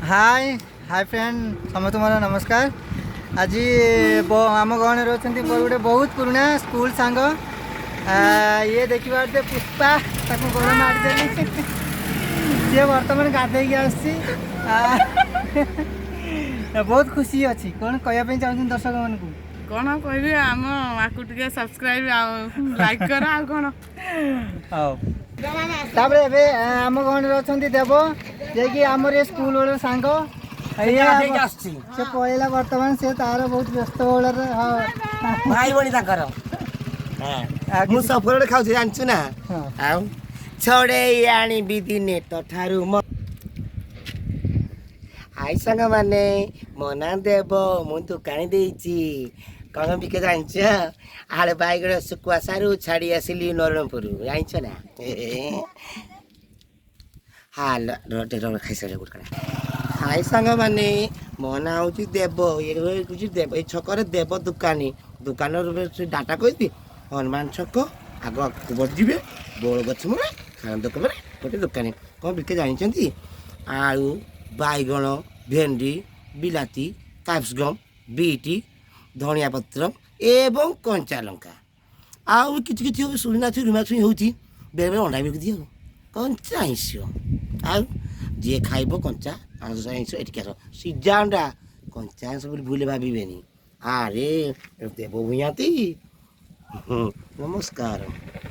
हाय hi friend समस्त मोर नमस्कार। आज आम गहन रोचे गोटे बहुत पुराना स्कूल सांग ये देखा पुष्पा गोड़ मारिदेली सी बर्तमान गाधे आसी बहुत खुशी अच्छी कौन कहवाई चाहूँ दर्शक मान कौन कह आम आपको टे सब्सक्राइब लाइक कर तापर आम गहन अच्छा देव जे आमर ये स्कूल बेल सांग से पलैला बर्तमान से तार बहुत व्यस्त बहुल भाई बणी सफर खाऊ जानचु ना छड़े आनी दिने तो ठारू आई सांग माने मना देव मु दुकानी देची कौन बिके जानच आड़े बैगण सुकुआ सारू छाड़ी आसिली नरणपुर जानच ना हाल रोटे खाई सारे गोटे हाई सांग माने मना हूँ देव ये देव ये छक देव दुकानी दुकान डाटा कही हनुमान छक आग बढ़े बोल गछ मुरे खान दुकान गोटे दुकानी कौन बिके जानते आलू बैगण भेंडी बिलाती कैप्सिकम बीटी धनिया पत्र एवं कंचा लंका आउ कि शुणी ना रुमा छुई होती बेले बेले अंडा बिक दिए कंचा आईस आउ जी खाइब कंचा आंस आईस एटिक सीजा अंडा कंचा आंस भूले भावे अरे देव भूयाती नमस्कार।